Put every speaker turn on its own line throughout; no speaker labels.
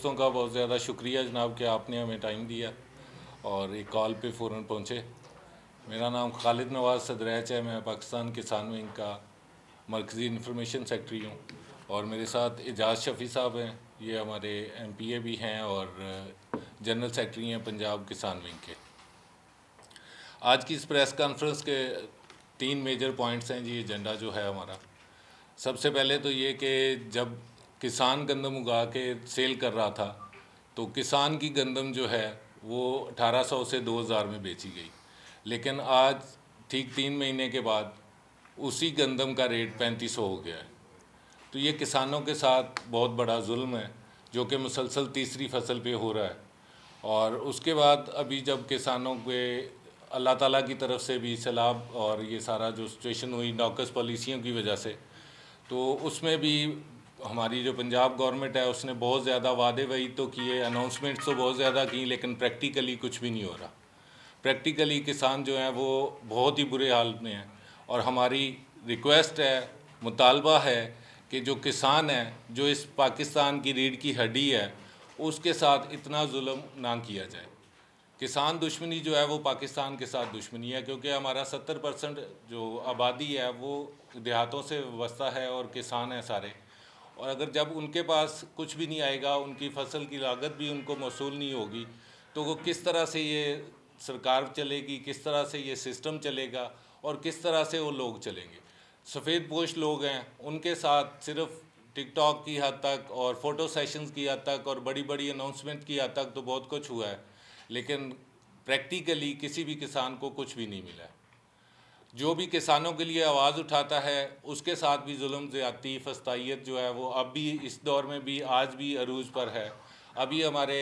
دوستوں کا بہت زیادہ شکریہ جناب کہ آپ نے ہمیں ٹائم دیا اور ایک کال پہ فوراً پہنچے۔ میرا نام خالد نواز صدریچ ہے، میں پاکستان کسان ونگ کا مرکزی انفارمیشن سیکرٹری ہوں، اور میرے ساتھ اعجاز شفیع صاحب ہیں، یہ ہمارے ایم پی اے بھی ہیں اور جنرل سیکرٹری ہیں پنجاب کسان ونگ کے۔ آج کی اس پریس کانفرنس کے 3 میجر پوائنٹس ہیں جی ایجنڈا جو ہے ہمارا۔ سب سے پہلے تو یہ کہ جب کسان گندم اگا کے سیل کر رہا تھا تو کسان کی گندم جو ہے وہ 1800 سے 2000 میں بیچی گئی، لیکن آج ٹھیک 3 مہینے کے بعد اسی گندم کا ریٹ 3500 ہو گیا ہے۔ تو یہ کسانوں کے ساتھ بہت بڑا ظلم ہے جو کہ مسلسل تیسری فصل پہ ہو رہا ہے۔ اور اس کے بعد ابھی جب کسانوں کے اللہ تعالیٰ کی طرف سے بھی سیلاب اور یہ سارا جو سچویشن ہوئی ناقص پالیسیوں کی وجہ سے، تو اس میں بھی ہماری جو پنجاب گورنمنٹ ہے اس نے بہت زیادہ وعدے وعید تو کیے، اناؤنسمنٹس تو بہت زیادہ کی، لیکن پریکٹیکلی کچھ بھی نہیں ہو رہا۔ پریکٹیکلی کسان جو ہیں وہ بہت ہی برے حال میں ہیں، اور ہماری ریکویسٹ ہے، مطالبہ ہے کہ جو کسان ہے، جو اس پاکستان کی ریڑھ کی ہڈی ہے، اس کے ساتھ اتنا ظلم نہ کیا جائے۔ کسان دشمنی جو ہے وہ پاکستان کے ساتھ دشمنی ہے، کیونکہ ہمارا 70% جو آبادی ہے وہ دیہاتوں سے وابستہ ہے اور کسان ہیں سارے، اور اگر جب ان کے پاس کچھ بھی نہیں آئے گا، ان کی فصل کی لاگت بھی ان کو موصول نہیں ہوگی، تو وہ کس طرح سے یہ سرکار چلے گی، کس طرح سے یہ سسٹم چلے گا، اور کس طرح سے وہ لوگ چلیں گے۔ سفید پوش لوگ ہیں، ان کے ساتھ صرف ٹک ٹاک کی حد تک اور فوٹو سیشنز کی حد تک اور بڑی بڑی اناؤنسمنٹ کی حد تک تو بہت کچھ ہوا ہے، لیکن پریکٹیکلی کسی بھی کسان کو کچھ بھی نہیں ملا ہے۔ جو بھی کسانوں کے لیے آواز اٹھاتا ہے اس کے ساتھ بھی ظلم، زیادتی، فسطائیت جو ہے وہ اب بھی اس دور میں بھی آج بھی عروج پر ہے۔ ابھی ہمارے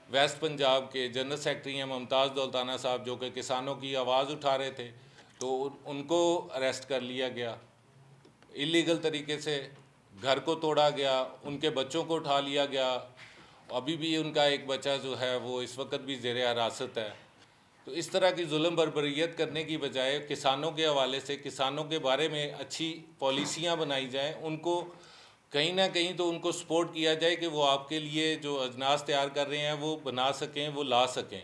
ویسٹ پنجاب کے جنرل سیکرٹری ہیں ممتاز دولتانہ صاحب، جو کہ کسانوں کی آواز اٹھا رہے تھے، تو ان کو اریسٹ کر لیا گیا، اللیگل طریقے سے گھر کو توڑا گیا، ان کے بچوں کو اٹھا لیا گیا۔ ابھی بھی ان کا ایک بچہ جو ہے وہ اس وقت بھی زیر حراست ہے۔ تو اس طرح کی ظلم بربریت کرنے کی بجائے کسانوں کے حوالے سے کسانوں کے بارے میں اچھی پالیسیاں بنائی جائیں، ان کو کہیں نہ کہیں تو ان کو سپورٹ کیا جائے کہ وہ آپ کے لیے جو اجناس تیار کر رہے ہیں وہ بنا سکیں، وہ لا سکیں۔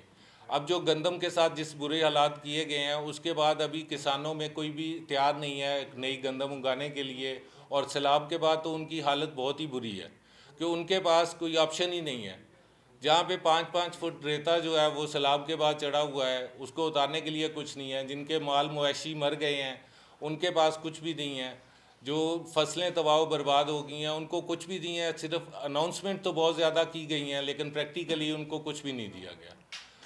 اب جو گندم کے ساتھ جس برے حالات کیے گئے ہیں اس کے بعد ابھی کسانوں میں کوئی بھی تیار نہیں ہے نئی گندم اگانے کے لیے، اور سیلاب کے بعد تو ان کی حالت بہت ہی بری ہے کہ ان کے پاس کوئی آپشن ہی نہیں ہے۔ جہاں پہ 5-5 فٹ ریتا جو ہے وہ سیلاب کے بعد چڑھا ہوا ہے، اس کو اتارنے کے لیے کچھ نہیں ہے۔ جن کے مال مویشی مر گئے ہیں ان کے پاس کچھ بھی نہیں ہے، جو فصلیں تباہ و برباد ہو گئی ہیں ان کو کچھ بھی نہیں ہے۔ صرف اناؤنسمنٹ تو بہت زیادہ کی گئی ہیں، لیکن پریکٹیکلی ان کو کچھ بھی نہیں دیا گیا۔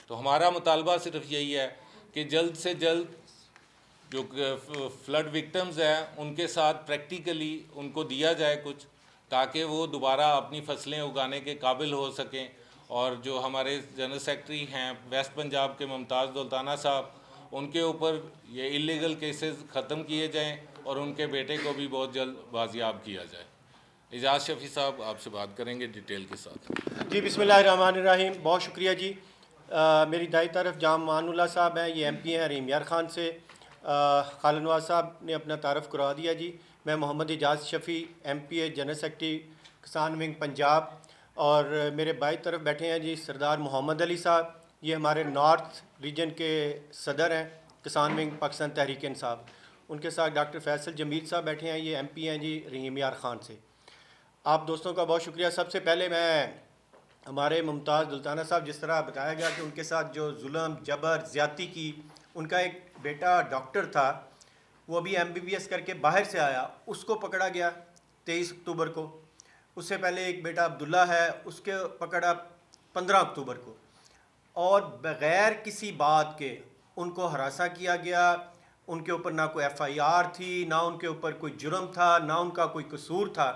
تو ہمارا مطالبہ صرف یہی ہے کہ جلد سے جلد جو فلڈ وکٹمز ہیں ان کے ساتھ پریکٹیکلی ان کو دیا جائے کچھ، تاکہ وہ دوبارہ اپنی فصلیں اگانے کے قابل ہو سکیں۔ اور جو ہمارے جنرل سیکرٹری ہیں ویسٹ پنجاب کے ممتاز دولتانہ صاحب، ان کے اوپر یہ اللیگل کیسز ختم کیے جائیں اور ان کے بیٹے کو بھی بہت جلد بازیاب کیا جائے۔ اعجاز شفیع صاحب آپ سے بات کریں گے ڈیٹیل کے ساتھ۔
جی بسم اللہ الرحمن الرحیم، بہت شکریہ جی۔ میری دائیں طرف جام مان اللہ صاحب ہیں، یہ ایم پی ہیں حریم یار خان سے۔ خالد نواز صاحب نے اپنا تعارف کروا دیا جی۔ میں Muhammad Ijaz Shafi, M P A general secretary کسان ونگ پنجاب، اور میرے بائیں طرف بیٹھے ہیں جی سردار محمد علی صاحب، یہ ہمارے نارتھ ریجن کے صدر ہیں کسان ونگ پاکستان تحریک انصاف۔ ان کے ساتھ ڈاکٹر فیصل جمیل صاحب بیٹھے ہیں، یہ ایم پی ہیں جی رحیم یار خان سے۔ آپ دوستوں کا بہت شکریہ۔ سب سے پہلے میں ہمارے ممتاز دولتانہ صاحب، جس طرح بتایا گیا کہ ان کے ساتھ جو ظلم، جبر، زیادتی کی، ان کا ایک بیٹا ڈاکٹر تھا، وہ ابھی ایم بی بی ایس کر کے باہر سے آیا، اس کو پکڑا گیا 23 اکتوبر کو۔ اس سے پہلے ایک بیٹا عبداللہ ہے، اس کے پکڑا 15 اکتوبر کو، اور بغیر کسی بات کے ان کو ہراساں کیا گیا۔ ان کے اوپر نہ کوئی ایف آئی آر تھی، نہ ان کے اوپر کوئی جرم تھا، نہ ان کا کوئی قصور تھا،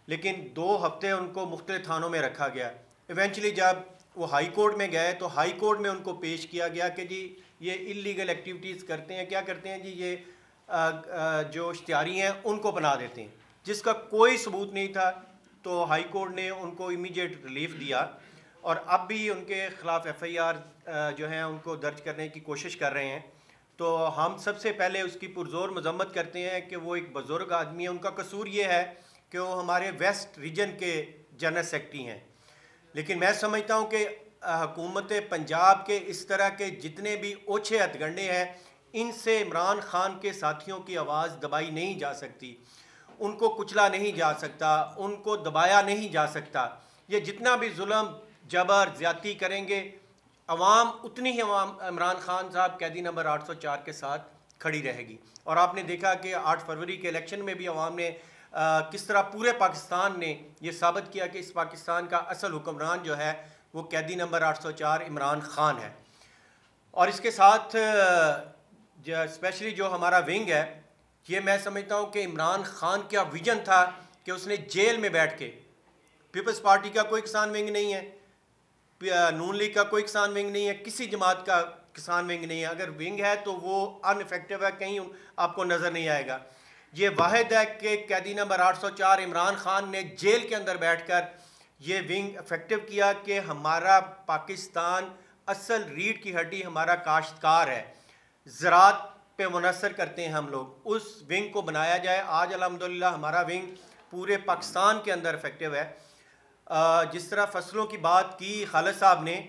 لیکن 2 ہفتے ان کو مختلف تھانوں میں رکھا گیا۔ ایونچولی جب وہ ہائی کورٹ میں گئے تو ہائی کورٹ میں ان کو پیش کیا گیا کہ جی یہ اللیگل ایکٹیویٹیز کرتے ہیں، کیا کرتے ہیں جی، یہ جو اشتہاری ہیں ان کو پناہ دیتے ہیں، جس کا کوئی ثبوت نہیں تھا۔ تو ہائی کورٹ نے ان کو امیڈیٹ ریلیف دیا، اور اب بھی ان کے خلاف ایف آئی آر جو ہیں ان کو درج کرنے کی کوشش کر رہے ہیں۔ تو ہم سب سے پہلے اس کی پرزور مذمت کرتے ہیں کہ وہ ایک بزرگ آدمی ہے۔ ان کا قصور یہ ہے کہ وہ ہمارے ویسٹ ریجن کے جنرل سیکرٹری ہیں، لیکن میں سمجھتا ہوں کہ حکومت پنجاب کے اس طرح کے جتنے بھی اوچھے ہتھ گنڈے ہیں ان سے عمران خان کے ساتھیوں کی آواز دبائی نہیں جا سکتی، ان کو کچلا نہیں جا سکتا، ان کو دبایا نہیں جا سکتا۔ یہ جتنا بھی ظلم جبر زیادتی کریں گے عوام اتنی ہی عمران خان صاحب قیدی نمبر 804 کے ساتھ کھڑی رہے گی۔ اور آپ نے دیکھا کہ 8 فروری کے الیکشن میں بھی عوام نے کس طرح پورے پاکستان نے یہ ثابت کیا کہ اس پاکستان کا اصل حکمران جو ہے وہ قیدی نمبر 804 عمران خان ہے۔ اور اس کے ساتھ اسپیشلی جو ہمارا ونگ ہے، یہ میں سمجھتا ہوں کہ عمران خان کا ویژن تھا کہ اس نے جیل میں بیٹھ کے، پیپلز پارٹی کا کوئی کسان ونگ نہیں ہے، نون لیگ کا کوئی کسان ونگ نہیں ہے، کسی جماعت کا کسان ونگ نہیں ہے، اگر ونگ ہے تو وہ ان افیکٹو ہے، کہیں آپ کو نظر نہیں آئے گا۔ یہ واحد ہے کہ قیدی نمبر 804 عمران خان نے جیل کے اندر بیٹھ کر یہ ونگ افیکٹو کیا کہ ہمارا پاکستان اصل ریڑھ کی ہڈی ہمارا کاشتکار ہے، زراعت پہ منحصر کرتے ہیں ہم لوگ، اس ونگ کو بنایا جائے۔ آج الحمدللہ ہمارا ونگ پورے پاکستان کے اندر افیکٹو ہے۔ جس طرح فصلوں کی بات کی خالد صاحب نے،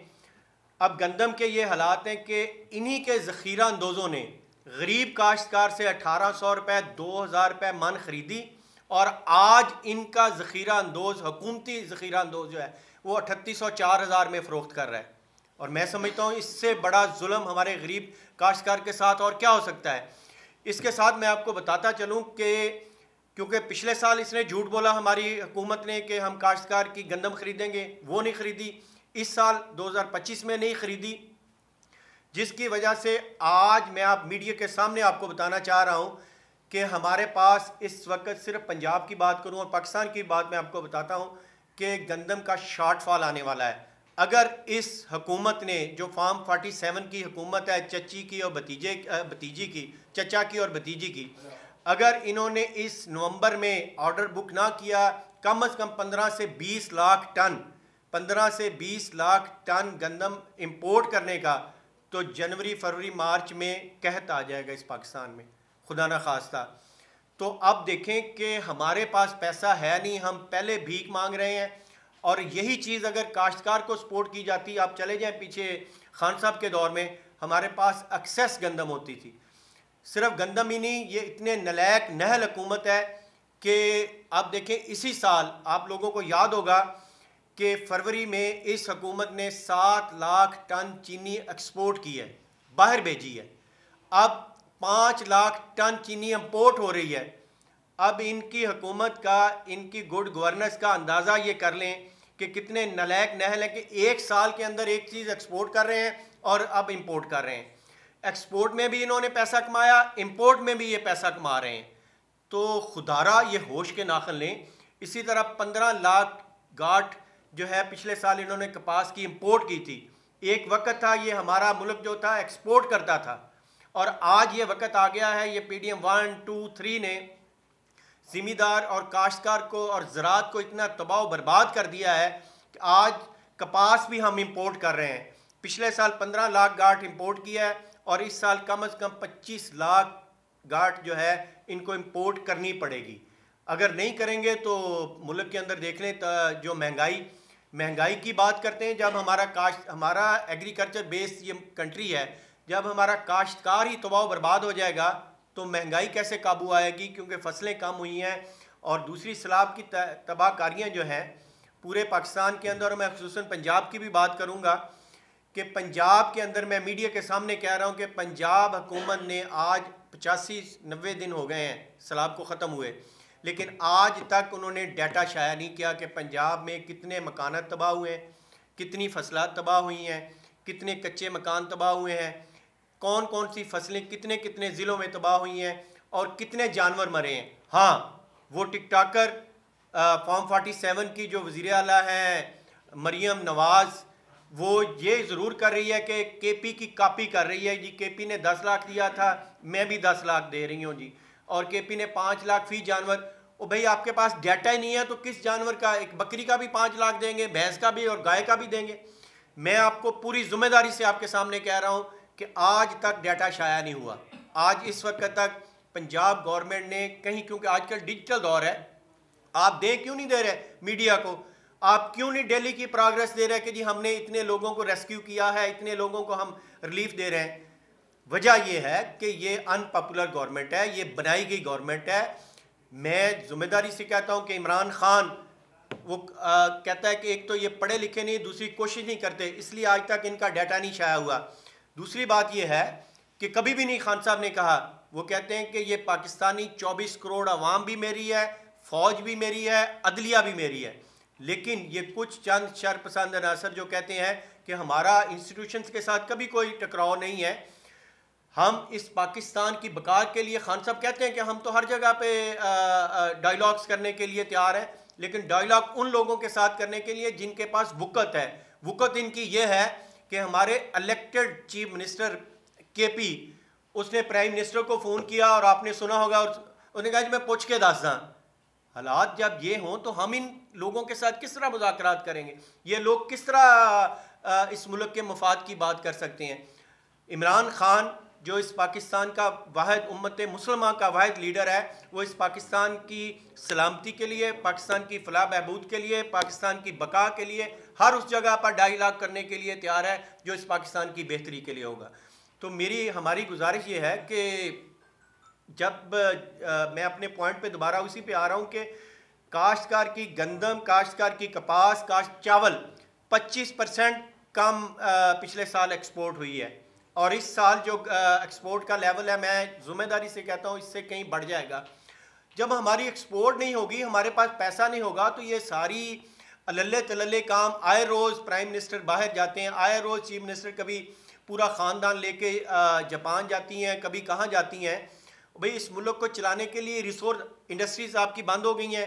اب گندم کے یہ حالات ہیں کہ انہی کے ذخیرہ اندوزوں نے غریب کاشتکار سے 1800 روپے 2000 روپے من خریدی، اور آج ان کا ذخیرہ اندوز، حکومتی ذخیرہ اندوز جو ہے وہ 3800 4000 میں فروخت کر رہا ہے۔ اور میں سمجھتا ہوں اس سے بڑا ظلم ہمارے غریب کاشتکار کے ساتھ اور کیا ہو سکتا ہے۔ اس کے ساتھ میں آپ کو بتاتا چلوں کہ کیونکہ پچھلے سال اس نے جھوٹ بولا ہماری حکومت نے کہ ہم کاشتکار کی گندم خریدیں گے، وہ نہیں خریدی، اس سال 2025 میں نہیں خریدی، جس کی وجہ سے آج میں آپ میڈیا کے سامنے آپ کو بتانا چاہ رہا ہوں کہ ہمارے پاس اس وقت صرف پنجاب کی بات کروں اور پاکستان کی بات میں آپ کو بتاتا ہوں کہ گندم کا شارٹ فال آنے والا ہے۔ اگر اس حکومت نے جو فارم 47 کی حکومت ہے، چچی کی اور بھتیجی کی، چچا کی اور بھتیجی کی، اگر انہوں نے اس نومبر میں آرڈر بک نہ کیا کم از کم 15 سے 20 لاکھ ٹن 15 سے 20 لاکھ ٹن گندم امپورٹ کرنے کا، تو جنوری فروری مارچ میں قحط آ جائے گا اس پاکستان میں، خدا نہ خواستہ۔ تو اب دیکھیں کہ ہمارے پاس پیسہ ہے نہیں، ہم پہلے بھیک مانگ رہے ہیں، اور یہی چیز اگر کاشتکار کو سپورٹ کی جاتی، آپ چلے جائیں پیچھے خان صاحب کے دور میں ہمارے پاس ایکسیس گندم ہوتی تھی۔ صرف گندم ہی نہیں، یہ اتنے نالیک نہل حکومت ہے کہ آپ دیکھیں اسی سال آپ لوگوں کو یاد ہوگا کہ فروری میں اس حکومت نے 7 لاکھ ٹن چینی ایکسپورٹ کی ہے، باہر بھیجی ہے۔ اب 5 لاکھ ٹن چینی امپورٹ ہو رہی ہے۔ اب ان کی حکومت کا، ان کی گڈ گورننس کا اندازہ یہ کر لیں کہ کتنے نالیک نہل ہیں کہ ایک سال کے اندر ایک چیز ایکسپورٹ کر رہے ہیں اور اب امپورٹ کر رہے ہیں۔ ایکسپورٹ میں بھی انہوں نے پیسہ کمایا، امپورٹ میں بھی یہ پیسہ کما رہے ہیں۔ تو خدارہ یہ ہوش کے ناخن لیں۔ اسی طرح 15 لاکھ گاٹھ جو ہے پچھلے سال انہوں نے کپاس کی امپورٹ کی تھی۔ ایک وقت تھا یہ ہمارا ملک جو تھا ایکسپورٹ کرتا تھا، اور آج یہ وقت آ گیا ہے، یہ پی ڈی ایم 1 2 3 نے زمیندار اور کاشتکار کو اور زراعت کو اتنا تباہ و برباد کر دیا ہے کہ آج کپاس بھی ہم امپورٹ کر رہے ہیں۔ پچھلے سال 15 لاکھ گاٹھ امپورٹ کیا ہے، اور اس سال کم از کم 25 لاکھ گاٹھ جو ہے ان کو امپورٹ کرنی پڑے گی۔ اگر نہیں کریں گے تو ملک کے اندر دیکھ لیں جو مہنگائی کی بات کرتے ہیں، جب ہمارا ایگریکلچر بیس یہ کنٹری ہے، جب ہمارا کاشتکار ہی تباہ و برباد ہو جائے گا تو مہنگائی کیسے قابو آئے گی؟ کیونکہ فصلیں کم ہوئی ہیں، اور دوسری سیلاب کی تباہ کاریاں جو ہیں پورے پاکستان کے اندر، اور میں خصوصاً پنجاب کی بھی بات کروں گا کہ پنجاب کے اندر میں میڈیا کے سامنے کہہ رہا ہوں کہ پنجاب حکومت نے آج 85-90 دن ہو گئے ہیں سیلاب کو ختم ہوئے، لیکن آج تک انہوں نے ڈیٹا شائع نہیں کیا کہ پنجاب میں کتنے مکانات تباہ ہوئے ہیں، کتنی فصلات تباہ ہوئی ہیں، کتنے کچے مکان تباہ ہوئے ہیں، کون کون سی فصلیں کتنے ضلعوں میں تباہ ہوئی ہیں، اور کتنے جانور مرے ہیں۔ ہاں، وہ ٹک ٹاکر فارم 47 کی جو وزیر اعلیٰ ہیں مریم نواز، وہ یہ ضرور کر رہی ہے کہ کے پی کی کاپی کر رہی ہے جی، کے پی نے 10 لاکھ دیا تھا، میں بھی 10 لاکھ دے رہی ہوں جی، اور کے پی نے 5 لاکھ فی جانور۔ او بھائی آپ کے پاس ڈیٹا ہی نہیں ہے تو کس جانور کا؟ ایک بکری کا بھی 5 لاکھ دیں گے، بھینس کا بھی اور گائے کا بھی دیں گے؟ میں آپ کو پوری ذمہ داری سے آپ کے سامنے کہہ رہا ہوں کہ آج تک ڈیٹا شائع نہیں ہوا۔ آج اس وقت تک پنجاب گورنمنٹ نے کہیں، کیونکہ آج کل ڈیجیٹل دور ہے، آپ دیں کیوں نہیں دے رہے میڈیا کو؟ آپ کیوں نہیں ڈیلی کی پروگرس دے رہے کہ جی ہم نے اتنے لوگوں کو ریسکیو کیا ہے، اتنے لوگوں کو ہم ریلیف دے رہے ہیں؟ وجہ یہ ہے کہ یہ ان پاپولر گورنمنٹ ہے، یہ بنائی گئی گورنمنٹ ہے۔ میں ذمہ داری سے کہتا ہوں کہ عمران خان وہ کہتا ہے کہ ایک تو یہ پڑھے لکھے نہیں، دوسری کوشش نہیں کرتے، اس لیے آج تک ان کا ڈیٹا نہیں شائع ہوا۔ دوسری بات یہ ہے کہ کبھی بھی نہیں خان صاحب نے کہا، وہ کہتے ہیں کہ یہ پاکستانی 24 کروڑ عوام بھی میری ہے، فوج بھی میری ہے، عدلیہ بھی میری ہے، لیکن یہ کچھ چند شرپسند عناصر جو کہتے ہیں کہ ہمارا انسٹیٹیوشنز کے ساتھ کبھی کوئی ٹکراؤ نہیں ہے، ہم اس پاکستان کی بقا کے لیے، خان صاحب کہتے ہیں کہ ہم تو ہر جگہ پہ ڈائیلاگز کرنے کے لیے تیار ہیں، لیکن ڈائیلاگ ان لوگوں کے ساتھ کرنے کے لیے جن کے پاس وقت ہے۔ وقت ان کی یہ ہے کہ ہمارے الیکٹڈ چیف منسٹر کے پی، اس نے پرائم منسٹر کو فون کیا اور آپ نے سنا ہوگا، انہوں نے کہا جی میں پوچھ کے دس داں۔ حالات جب یہ ہوں تو ہم ان لوگوں کے ساتھ کس طرح مذاکرات کریں گے؟ یہ لوگ کس طرح اس ملک کے مفاد کی بات کر سکتے ہیں؟ عمران خان جو اس پاکستان کا واحد امت مسلمہ کا واحد لیڈر ہے، وہ اس پاکستان کی سلامتی کے لیے، پاکستان کی فلاح بہبود کے لیے، پاکستان کی بقا کے لیے ہر اس جگہ پر ڈائیلاگ کرنے کے لیے تیار ہے جو اس پاکستان کی بہتری کے لیے ہوگا۔ تو ہماری گزارش یہ ہے کہ جب میں اپنے پوائنٹ پہ دوبارہ اسی پہ آ رہا ہوں کہ کاشتکار کی گندم، کاشتکار کی کپاس، چاول 25% کم پچھلے سال ایکسپورٹ ہوئی ہے، اور اس سال جو ایکسپورٹ کا لیول ہے، میں ذمہ داری سے کہتا ہوں اس سے کہیں بڑھ جائے گا۔ جب ہماری ایکسپورٹ نہیں ہوگی، ہمارے پاس پیسہ نہیں ہوگا، تو یہ ساری اللہ تللے کام، آئے روز پرائم منسٹر باہر جاتے ہیں، آئے روز چیف منسٹر کبھی پورا خاندان لے کے جاپان جاتی ہیں، کبھی کہاں جاتی ہیں۔ بھئی اس ملک کو چلانے کے لیے ریسورس انڈسٹریز آپ کی بند ہو گئی ہیں۔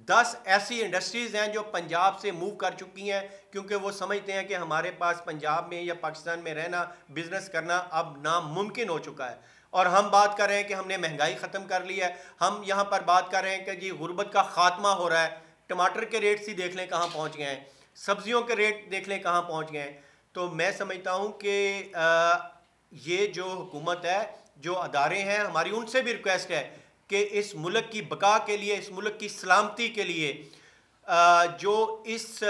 10 ایسی انڈسٹریز ہیں جو پنجاب سے موو کر چکی ہیں، کیونکہ وہ سمجھتے ہیں کہ ہمارے پاس پنجاب میں یا پاکستان میں رہنا، بزنس کرنا اب ناممکن ہو چکا ہے۔ اور ہم بات کر رہے ہیں کہ ہم نے مہنگائی ختم کر لی ہے، ہم یہاں پر بات کر رہے ہیں کہ جی غربت کا خاتمہ ہو رہا ہے۔ ٹماٹر کے ریٹ ہی دیکھ لیں کہاں پہنچ گئے ہیں، سبزیوں کے ریٹ دیکھ لیں کہاں پہنچ گئے ہیں۔ تو میں سمجھتا ہوں کہ یہ جو حکومت ہے، جو ادارے ہیں، ہماری ان سے بھی ریکویسٹ ہے کہ اس ملک کی بقا کے لیے، اس ملک کی سلامتی کے لیے جو اس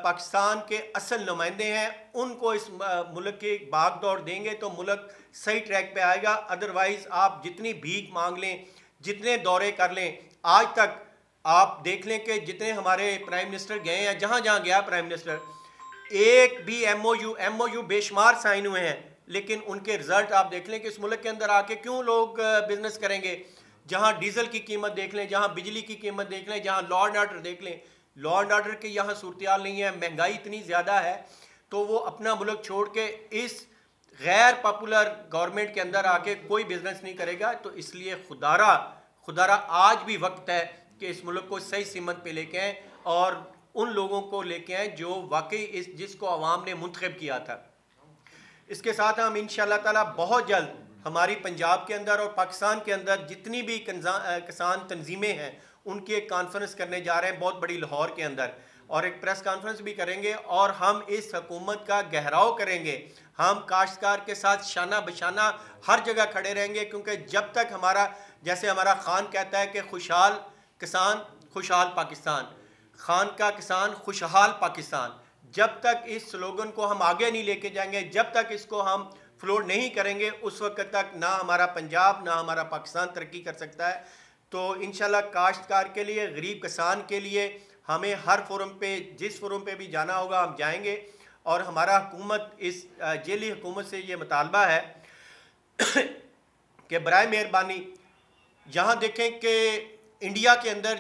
پاکستان کے اصل نمائندے ہیں، ان کو اس ملک کی بھاگ دوڑ دیں گے تو ملک صحیح ٹریک پہ آئے گا۔ ادروائز آپ جتنی بھیک مانگ لیں، جتنے دورے کر لیں، آج تک آپ دیکھ لیں کہ جتنے ہمارے پرائم منسٹر گئے ہیں، جہاں جہاں گیا پرائم منسٹر، ایک بھی ایم او یو بے شمار سائن ہوئے ہیں، لیکن ان کے رزلٹ آپ دیکھ لیں کہ اس ملک کے اندر آ کے کیوں لوگ بزنس کریں گے؟ جہاں ڈیزل کی قیمت دیکھ لیں، جہاں بجلی کی قیمت دیکھ لیں، جہاں لا اینڈ آرڈر دیکھ لیں، لا اینڈ آرڈر کی یہاں صورتحال نہیں ہے، مہنگائی اتنی زیادہ ہے، تو وہ اپنا ملک چھوڑ کے اس غیر پاپولر گورنمنٹ کے اندر آ کے کوئی بزنس نہیں کرے گا۔ تو اس لیے خدارہ آج بھی وقت ہے کہ اس ملک کو صحیح سمت پہ لے کے آئیں اور ان لوگوں کو لے کے آئیں جو واقعی جس کو عوام نے منتخب کیا تھا۔ اس کے ساتھ ہم انشاءاللہ تعالی بہت جلد ہماری پنجاب کے اندر اور پاکستان کے اندر جتنی بھی کسان تنظیمیں ہیں ان کی ایک کانفرنس کرنے جا رہے ہیں بہت بڑی لاہور کے اندر، اور ایک پریس کانفرنس بھی کریں گے، اور ہم اس حکومت کا گہراؤ کریں گے۔ ہم کاشتکار کے ساتھ شانہ بشانہ ہر جگہ کھڑے رہیں گے، کیونکہ جب تک جیسے ہمارا خان کہتا ہے کہ خوشحال کسان خوشحال پاکستان، خان کا کسان خوشحال پاکستان، جب تک اس سلوگن کو ہم آگے نہیں لے کے جائیں گے، جب تک اس کو ہم فلوٹ نہیں کریں گے، اس وقت تک نہ ہمارا پنجاب نہ ہمارا پاکستان ترقی کر سکتا ہے۔ تو انشاءاللہ کاشتکار کے لیے، غریب کسان کے لیے ہمیں ہر فورم پہ، جس فورم پہ بھی جانا ہوگا ہم جائیں گے، اور ہمارا حکومت اس جیلی حکومت سے یہ مطالبہ ہے کہ برائے مہربانی یہاں دیکھیں کہ انڈیا کے اندر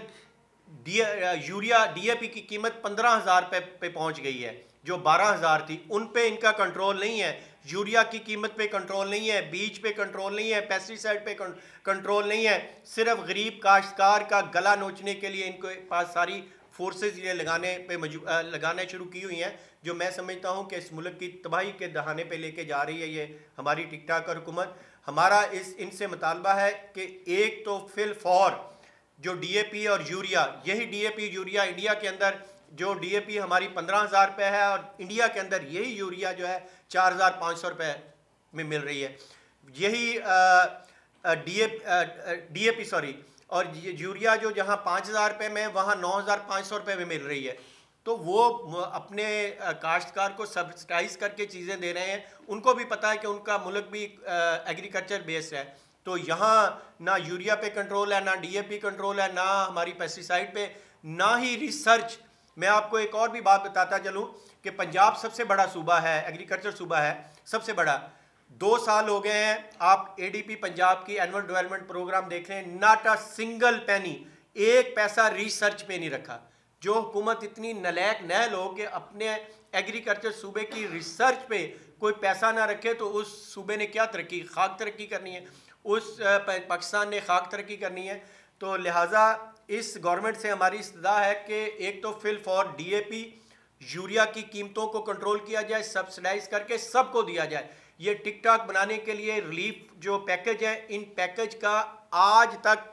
یوریا ڈی اے پی کی قیمت 15,000 پہ پہنچ گئی ہے، جو 12,000 تھی، ان پہ ان کا کنٹرول نہیں ہے۔ یوریا کی قیمت پہ کنٹرول نہیں ہے، بیج پہ کنٹرول نہیں ہے، پیسٹی سائڈ پہ کنٹرول نہیں ہے، صرف غریب کاشتکار کا گلا نوچنے کے لیے ان کے پاس ساری فورسز یہ لگانے شروع کی ہوئی ہیں، جو میں سمجھتا ہوں کہ اس ملک کی تباہی کے دہانے پہ لے کے جا رہی ہے یہ ہماری ٹک ٹاک حکومت۔ ہمارا ان سے مطالبہ ہے کہ ایک تو فی الفور جو ڈی اے پی اور یوریا، یہی D A P urea India کے اندر، جو ڈی اے پی ہماری 15,000 روپے ہے، اور انڈیا کے اندر یہی یوریا جو ہے 4,500 روپے میں مل رہی ہے، یہی ڈی اے پی اور یوریا جو جہاں 5,000 روپے میں، وہاں 9,500 روپے میں مل رہی ہے۔ تو وہ اپنے کاشتکار کو سبسڈائز کر کے چیزیں دے رہے ہیں. ان کو بھی پتہ ہے کہ ان کا ملک بھی ایگریکلچر بیسڈ ہے. تو یہاں نہ یوریا پہ کنٹرول ہے, نہ ڈی اے پی کنٹرول ہے, نہ ہماری پیسٹیسائڈ پہ, نہ ہی ریسرچ. میں آپ کو ایک اور بھی بات بتاتا چلوں کہ پنجاب سب سے بڑا صوبہ ہے, ایگریکلچر صوبہ ہے سب سے بڑا. 2 سال ہو گئے ہیں, آپ اے ڈی پی پنجاب کی اینول ڈیولپمنٹ پروگرام دیکھ لیں, ناٹ اے سنگل پینی, ایک پیسہ ریسرچ پہ نہیں رکھا. جو حکومت اتنی نلیک نیل ہو کہ اپنے ایگریکلچر صوبے کی ریسرچ پہ کوئی پیسہ نہ رکھے تو اس صوبے نے کیا ترقی, خاک ترقی کرنی ہے, اس پاکستان نے خاک ترقی کرنی ہے. تو لہٰذا اس گورنمنٹ سے ہماری استدعا ہے کہ ایک تو فل فور ڈی اے پی یوریا کی قیمتوں کو کنٹرول کیا جائے, سبسڈائز کر کے سب کو دیا جائے. یہ ٹک ٹاک بنانے کے لیے ریلیف جو پیکج ہے, ان پیکج کا آج تک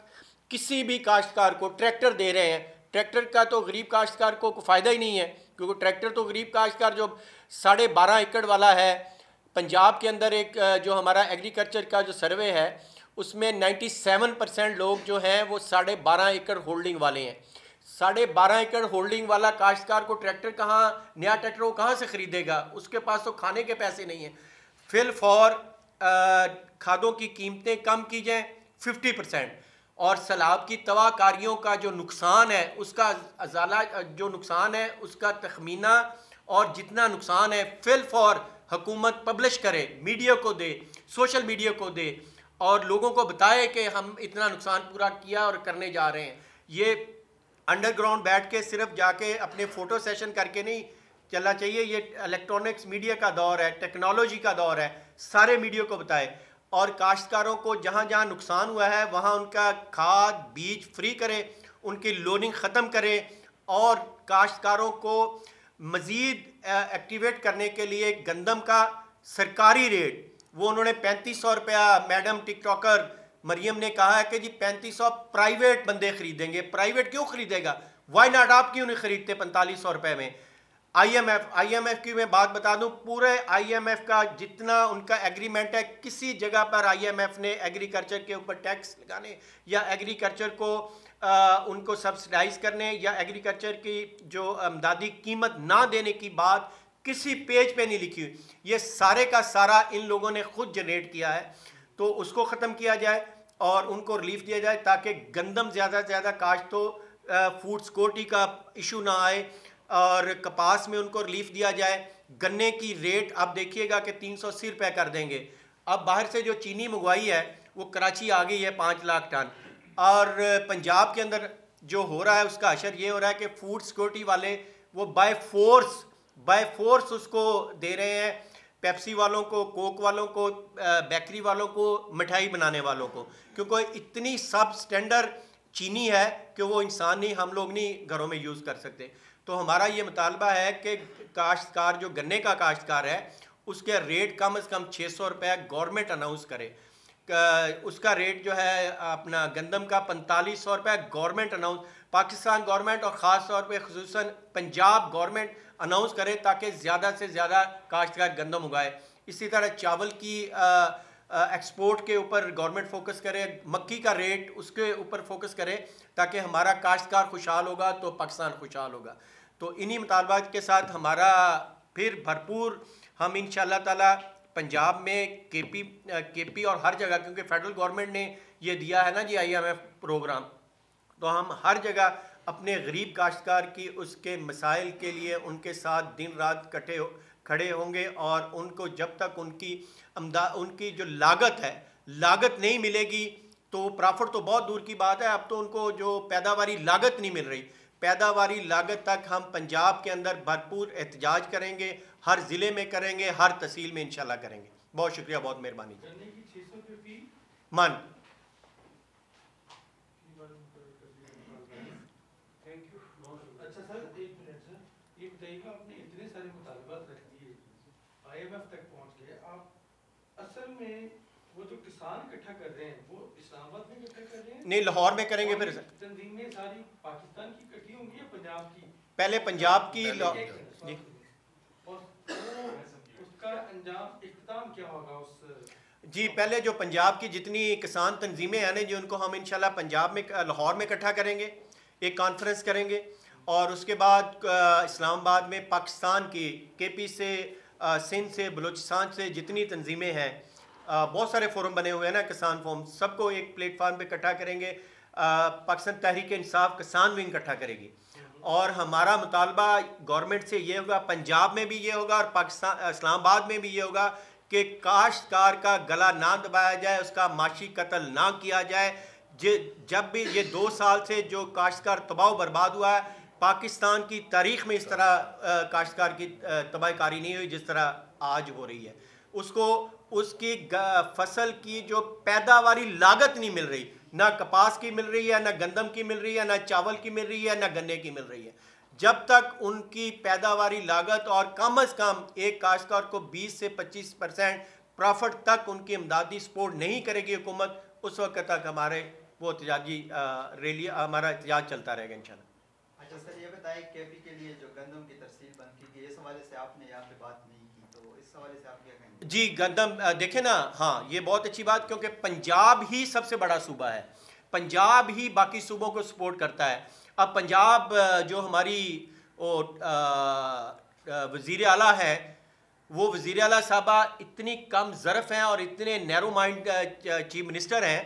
کسی بھی کاشتکار کو ٹریکٹر دے رہے ہیں, ٹریکٹر کا تو غریب کاشتکار کو فائدہ ہی نہیں ہے, کیونکہ ٹریکٹر تو غریب کاشتکار جو 12.5 ایکڑ والا ہے. پنجاب کے اندر ایک جو ہمارا ایگریکلچر کا جو سروے ہے اس میں 97% لوگ جو ہیں وہ 12.5 ایکڑ ہولڈنگ والے ہیں. 12.5 ایکڑ ہولڈنگ والا کاشتکار کو ٹریکٹر کہاں, نیا ٹریکٹر وہ کہاں سے خریدے گا, اس کے پاس تو کھانے کے پیسے نہیں ہیں. فل فور کھادوں کی قیمتیں کم کی جائیں 50%, اور سیلاب کی تباہ کاریوں کا جو نقصان ہے اس کا ازالہ, جو نقصان ہے اس کا تخمینہ, اور جتنا نقصان ہے فل فور حکومت پبلش کرے, میڈیا کو دے, سوشل میڈیا کو دے, اور لوگوں کو بتائے کہ ہم اتنا نقصان پورا کیا اور کرنے جا رہے ہیں. یہ انڈر گراؤنڈ بیٹھ کے صرف جا کے اپنے فوٹو سیشن کر کے نہیں چلنا چاہیے. یہ الیکٹرانکس میڈیا کا دور ہے, ٹیکنالوجی کا دور ہے, سارے میڈیا کو بتائے, اور کاشتکاروں کو جہاں جہاں نقصان ہوا ہے وہاں ان کا کھاد بیج فری کرے, ان کی لوننگ ختم کرے, اور کاشتکاروں کو مزید ایکٹیویٹ کرنے کے لیے گندم کا سرکاری ریٹ, وہ انہوں نے 3500 روپیہ, میڈم ٹک ٹاکر مریم نے کہا ہے کہ جی 3500 پرائیویٹ بندے خریدیں گے. پرائیویٹ کیوں خریدے گا, وائی ناٹ, آپ کیوں نہیں خریدتے 4500 روپے میں. آئی ایم ایف کی میں بات بتا دوں, پورے آئی ایم ایف کا جتنا ان کا ایگریمنٹ ہے, کسی جگہ پر آئی ایم ایف نے ایگریکلچر کے اوپر ٹیکس لگانے یا ایگریکلچر کو ان کو سبسڈائز کرنے یا ایگریکلچر کی جو امدادی قیمت نہ دینے کی بات کسی پیج پہ نہیں لکھی ہوئی. یہ سارے کا سارا ان لوگوں نے خود جنریٹ کیا ہے. تو اس کو ختم کیا جائے اور ان کو ریلیف دیا جائے تاکہ گندم زیادہ سے زیادہ کاشت ہو, فوڈ سیکورٹی کا ایشو نہ آئے, اور کپاس میں ان کو ریلیف دیا جائے. گنے کی ریٹ آپ دیکھیے گا کہ 380 روپے کر دیں گے. اب باہر سے جو چینی منگوائی ہے وہ کراچی آ گئی ہے 5 لاکھ ٹن, اور پنجاب کے اندر جو ہو رہا ہے اس کا اشر یہ ہو رہا ہے کہ فوڈ سیکورٹی والے وہ بائی فورس اس کو دے رہے ہیں, پیپسی والوں کو, کوک والوں کو, بیکری والوں کو, مٹھائی بنانے والوں کو, کیونکہ اتنی سب سٹینڈرڈ چینی ہے کہ وہ انسان نہیں, ہم لوگ نہیں گھروں میں یوز کر سکتے. تو ہمارا یہ مطالبہ ہے کہ کاشتکار جو گنے کا کاشتکار ہے اس کے ریٹ کم از کم 600 روپے گورنمنٹ اناؤنس کرے. اس کا ریٹ جو ہے اپنا گندم کا 4500 روپے گورنمنٹ اناؤنس, پاکستان گورنمنٹ اور خاص طور پہ خصوصاً پنجاب گورنمنٹ اناؤنس کرے تاکہ زیادہ سے زیادہ کاشتکار گندم اگائے. اسی طرح چاول کی ایکسپورٹ کے اوپر گورنمنٹ فوکس کرے, مکی کا ریٹ اس کے اوپر فوکس کرے تاکہ ہمارا کاشتکار خوشحال ہوگا تو پاکستان خوشحال ہوگا. تو انہی مطالبات کے ساتھ ہمارا پھر بھرپور ہم انشاءاللہ تعالی پنجاب میں کے پی اور ہر جگہ, کیونکہ فیڈرل گورنمنٹ نے یہ دیا ہے نا جی آئی ایم ایف پروگرام, تو ہم ہر جگہ اپنے غریب کاشتکار کی اس کے مسائل کے لیے ان کے ساتھ دن رات کھڑے ہوں گے, اور ان کو جب تک ان کی جو لاگت ہے لاگت نہیں ملے گی تو پرافٹ تو بہت دور کی بات ہے, اب تو ان کو جو پیداواری لاگت نہیں مل رہی, پیداواری لاگت تک ہم پنجاب کے اندر بھرپور احتجاج کریں گے, ہر ضلع میں کریں گے, ہر تحصیل میں انشاءاللہ کریں گے. بہت شکریہ, بہت مہربانی. من
اچھا سر, ایک منٹ سر, یہ بتائیے کہ آپ نے اتنے سارے مطالبات رکھ دیے, آئی ایم ایف تک پہنچ گئے, آپ اصل میں وہ جو کسان اکٹھا کر رہے ہیں وہ اسلام آباد میں اکٹھا کر رہے ہیں؟
نہیں, لاہور میں کریں گے. پھر
تنظیمیں ساری پاکستان کی اکٹھی ہوں گی یا پنجاب کی؟
پہلے پنجاب کی
جی, اور اس کا انجام اختتام کیا ہوگا اس
جی, پہلے جو پنجاب کی جتنی کسان تنظیمیں ہیں نا جی ان کو ہم انشاءاللہ پنجاب میں لاہور میں اکٹھا کریں گے, ایک کانفرنس کریں گے, اور اس کے بعد اسلام آباد میں پاکستان کی کے پی سے سندھ سے بلوچستان سے جتنی تنظیمیں ہیں بہت سارے فورم بنے ہوئے ہیں نا کسان فورم سب کو ایک پلیٹ فارم پہ اکٹھا کریں گے پاکستان تحریک انصاف کسان ونگ اکٹھا کرے گی اور ہمارا مطالبہ گورنمنٹ سے یہ ہوگا پنجاب میں بھی یہ ہوگا اور پاکستان اسلام آباد میں بھی یہ ہوگا کہ کاشتکار کا گلا نہ دبایا جائے اس کا معاشی قتل نہ کیا جائے جب بھی یہ 2 سال سے جو کاشتکار تباہ و برباد ہوا ہے پاکستان کی تاریخ میں اس طرح کاشتکار کی تباہ کاری نہیں ہوئی جس طرح آج ہو رہی ہے اس کو اس کی فصل کی جو پیداواری لاگت نہیں مل رہی نہ کپاس کی مل رہی ہے نہ گندم کی مل رہی ہے نہ چاول کی مل رہی ہے نہ گنے کی مل رہی ہے جب تک ان کی پیداواری لاگت اور کم از کم ایک کاشتکار کو 20 سے 25% پرافٹ تک ان کی امدادی سپورٹ نہیں کرے گی حکومت اس وقت تک ہمارے وہ احتجاجی ریلی ہمارا احتجاج چلتا رہے گا انشاءاللہ۔
اچھا سر یہ بتائیں کے پی کے لیے جو گندم کی ترسیل بند کی گئی اس حوالے سے آپ نے یہاں پہ بات نہیں کی تو اس حوالے سے آپ کیا کہیں گے؟
جی گندم دیکھیں نا ہاں یہ بہت اچھی بات کیونکہ پنجاب ہی سب سے بڑا صوبہ ہے پنجاب ہی باقی صوبوں کو سپورٹ کرتا ہے اب پنجاب جو ہماری وزیر اعلیٰ ہے وہ وزیر اعلیٰ صاحبہ اتنی کم ظرف ہیں اور اتنے نیرو مائنڈ چیف منسٹر ہیں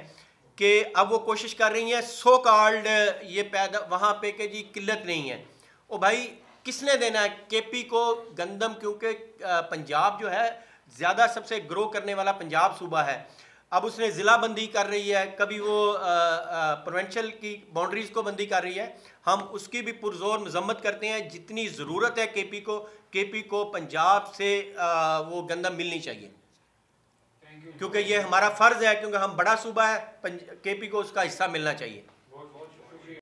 کہ اب وہ کوشش کر رہی ہیں سو کالڈ یہ وہاں پہ کہ جی قلت نہیں ہے او بھائی کس نے دینا ہے کے پی کو گندم کیونکہ پنجاب جو ہے زیادہ سب سے گرو کرنے والا پنجاب صوبہ ہے اب اس نے ضلع بندی کر رہی ہے کبھی وہ پروونشل کی باؤنڈریز کو بندی کر رہی ہے ہم اس کی بھی پرزور مذمت کرتے ہیں جتنی ضرورت ہے کے پی کو پنجاب سے وہ گندم ملنی چاہیے کیونکہ یہ ہمارا فرض ہے کیونکہ ہم بڑا صوبہ ہے کے پی کو اس کا حصہ ملنا چاہیے